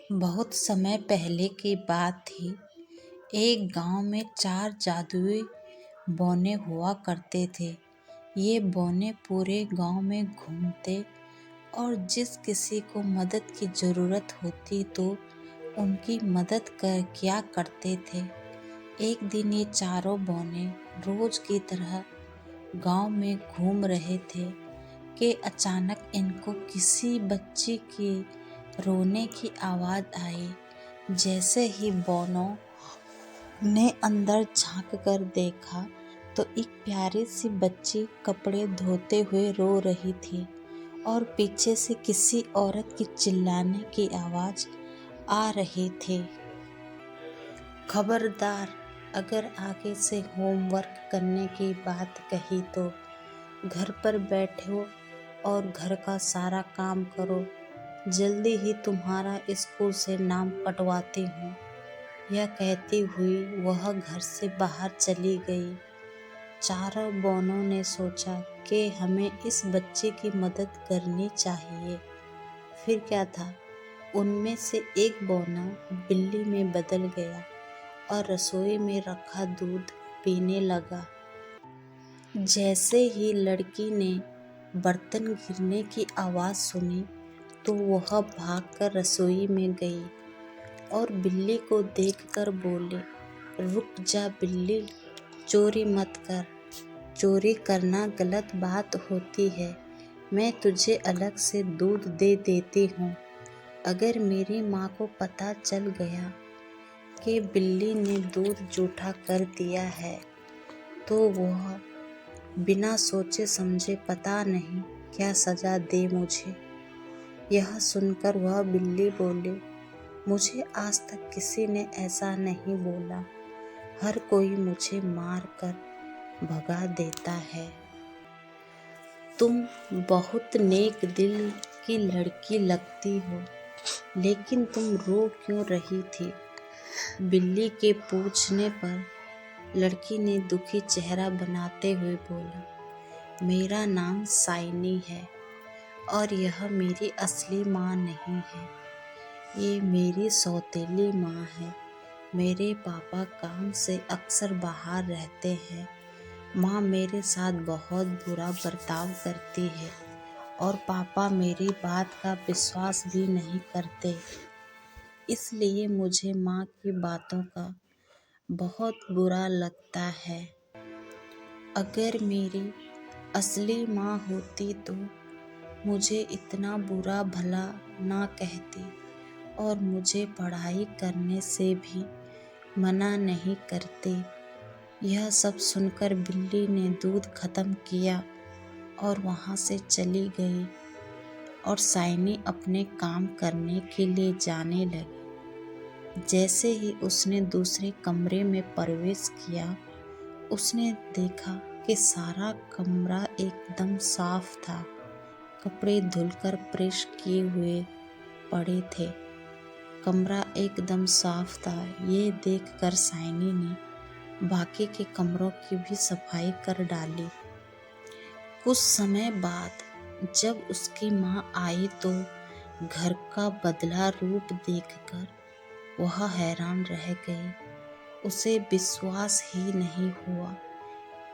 बहुत समय पहले की बात थी। एक गांव में 4 जादुई बौने हुआ करते थे। ये बौने पूरे गांव में घूमते और जिस किसी को मदद की ज़रूरत होती तो उनकी मदद कर किया करते थे। एक दिन ये चारों बौने रोज की तरह गांव में घूम रहे थे कि अचानक इनको किसी बच्ची की रोने की आवाज़ आई। जैसे ही बौनों ने अंदर झांक कर देखा तो एक प्यारी सी बच्ची कपड़े धोते हुए रो रही थी और पीछे से किसी औरत की चिल्लाने की आवाज़ आ रही थी। खबरदार, अगर आगे से होमवर्क करने की बात कही तो घर पर बैठो और घर का सारा काम करो। जल्दी ही तुम्हारा स्कूल से नाम कटवाती हूँ। यह कहती हुई वह घर से बाहर चली गई। चारों बौनों ने सोचा कि हमें इस बच्चे की मदद करनी चाहिए। फिर क्या था, उनमें से एक बौना बिल्ली में बदल गया और रसोई में रखा दूध पीने लगा। जैसे ही लड़की ने बर्तन गिरने की आवाज़ सुनी तो वह भागकर रसोई में गई और बिल्ली को देखकर बोली, रुक जा बिल्ली, चोरी मत कर। चोरी करना गलत बात होती है। मैं तुझे अलग से दूध दे देती हूँ। अगर मेरी माँ को पता चल गया कि बिल्ली ने दूध जूठा कर दिया है तो वह बिना सोचे समझे पता नहीं क्या सज़ा दे मुझे। यह सुनकर वह बिल्ली बोली, मुझे आज तक किसी ने ऐसा नहीं बोला। हर कोई मुझे मार कर भगा देता है। तुम बहुत नेक दिल की लड़की लगती हो, लेकिन तुम रो क्यों रही थी? बिल्ली के पूछने पर लड़की ने दुखी चेहरा बनाते हुए बोला, मेरा नाम साइनी है और यह मेरी असली माँ नहीं है। ये मेरी सौतेली माँ है। मेरे पापा काम से अक्सर बाहर रहते हैं। माँ मेरे साथ बहुत बुरा बर्ताव करती है और पापा मेरी बात का विश्वास भी नहीं करते। इसलिए मुझे माँ की बातों का बहुत बुरा लगता है। अगर मेरी असली माँ होती तो मुझे इतना बुरा भला ना कहती और मुझे पढ़ाई करने से भी मना नहीं करती। यह सब सुनकर बिल्ली ने दूध खत्म किया और वहाँ से चली गई और साइनी अपने काम करने के लिए जाने लगी। जैसे ही उसने दूसरे कमरे में प्रवेश किया, उसने देखा कि सारा कमरा एकदम साफ था। कपड़े धुलकर प्रेस किए हुए पड़े थे। कमरा एकदम साफ था। ये देखकर साइनी ने बाकी के कमरों की भी सफाई कर डाली। कुछ समय बाद जब उसकी माँ आई तो घर का बदला रूप देखकर वह हैरान रह गई। उसे विश्वास ही नहीं हुआ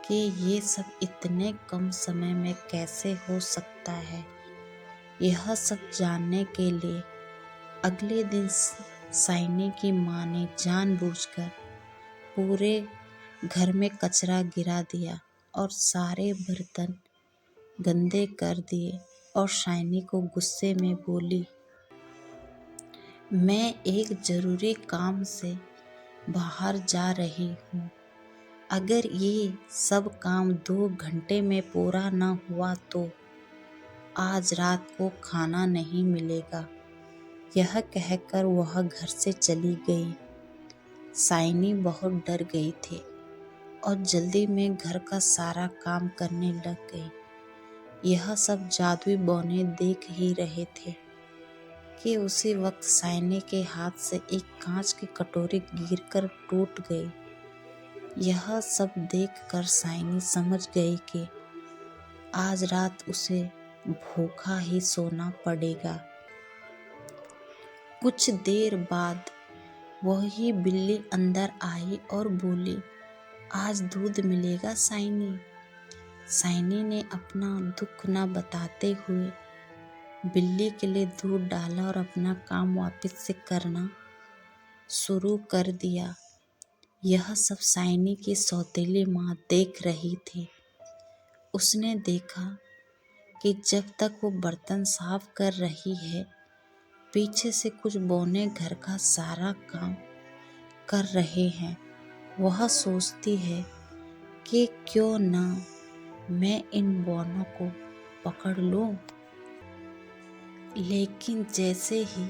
कि ये सब इतने कम समय में कैसे हो सकता है। यह सब जानने के लिए अगले दिन साइनी की माँ ने जानबूझकर पूरे घर में कचरा गिरा दिया और सारे बर्तन गंदे कर दिए और साइनी को गुस्से में बोली, मैं एक ज़रूरी काम से बाहर जा रही हूँ। अगर ये सब काम 2 घंटे में पूरा न हुआ तो आज रात को खाना नहीं मिलेगा। यह कहकर वह घर से चली गई। साइनी बहुत डर गई थी और जल्दी में घर का सारा काम करने लग गई। यह सब जादुई बौने देख ही रहे थे कि उसी वक्त साइनी के हाथ से एक कांच की कटोरी गिरकर टूट गई। यह सब देखकर साइनी समझ गई कि आज रात उसे भूखा ही सोना पड़ेगा। कुछ देर बाद वही बिल्ली अंदर आई और बोली, आज दूध मिलेगा साइनी। साइनी ने अपना दुख न बताते हुए बिल्ली के लिए दूध डाला और अपना काम वापस से करना शुरू कर दिया। यह सब साइनी की सौतेली माँ देख रही थी। उसने देखा कि जब तक वो बर्तन साफ कर रही है, पीछे से कुछ बौने घर का सारा काम कर रहे हैं। वह सोचती है कि क्यों ना मैं इन बौनों को पकड़ लूं। लेकिन जैसे ही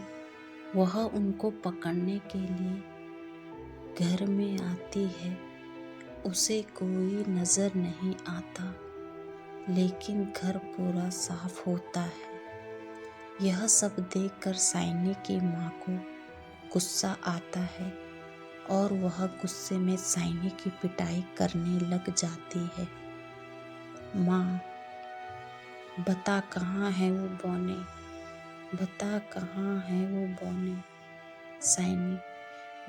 वह उनको पकड़ने के लिए घर में आती है, उसे कोई नजर नहीं आता। लेकिन घर पूरा साफ होता है। यह सब देखकर साइनी की माँ को गुस्सा आता है और वह गुस्से में साइनी की पिटाई करने लग जाती है। माँ, बता कहाँ है वो बौने, बता कहाँ है वो बौने। साइनी,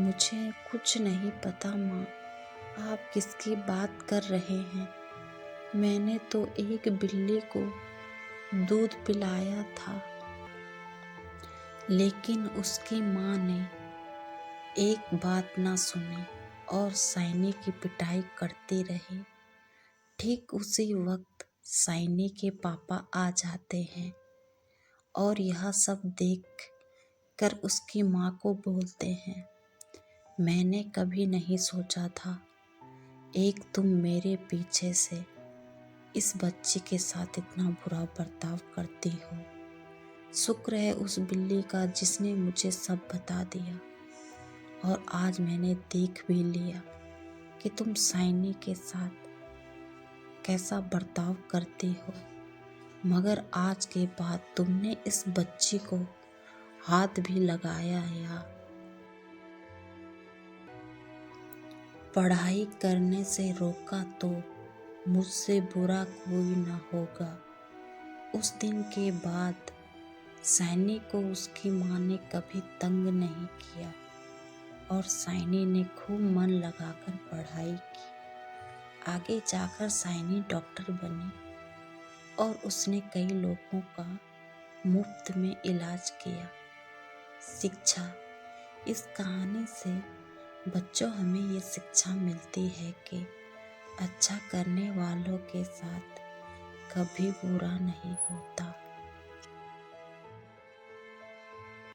मुझे कुछ नहीं पता माँ, आप किसकी बात कर रहे हैं। मैंने तो एक बिल्ली को दूध पिलाया था। लेकिन उसकी माँ ने एक बात ना सुनी और साइनी की पिटाई करती रही। ठीक उसी वक्त साइनी के पापा आ जाते हैं और यह सब देख कर उसकी माँ को बोलते हैं, मैंने कभी नहीं सोचा था एक तुम मेरे पीछे से इस बच्ची के साथ इतना बुरा बर्ताव करती हो। शुक्र है उस बिल्ली का जिसने मुझे सब बता दिया और आज मैंने देख भी लिया कि तुम साइनी के साथ कैसा बर्ताव करती हो। मगर आज के बाद तुमने इस बच्ची को हाथ भी लगाया या पढ़ाई करने से रोका तो मुझसे बुरा कोई ना होगा। उस दिन के बाद साइनी को उसकी माँ ने कभी तंग नहीं किया और साइनी ने खूब मन लगाकर पढ़ाई की। आगे जाकर साइनी डॉक्टर बनी और उसने कई लोगों का मुफ्त में इलाज किया। शिक्षा, इस कहानी से बच्चों हमें ये शिक्षा मिलती है कि अच्छा करने वालों के साथ कभी बुरा नहीं होता।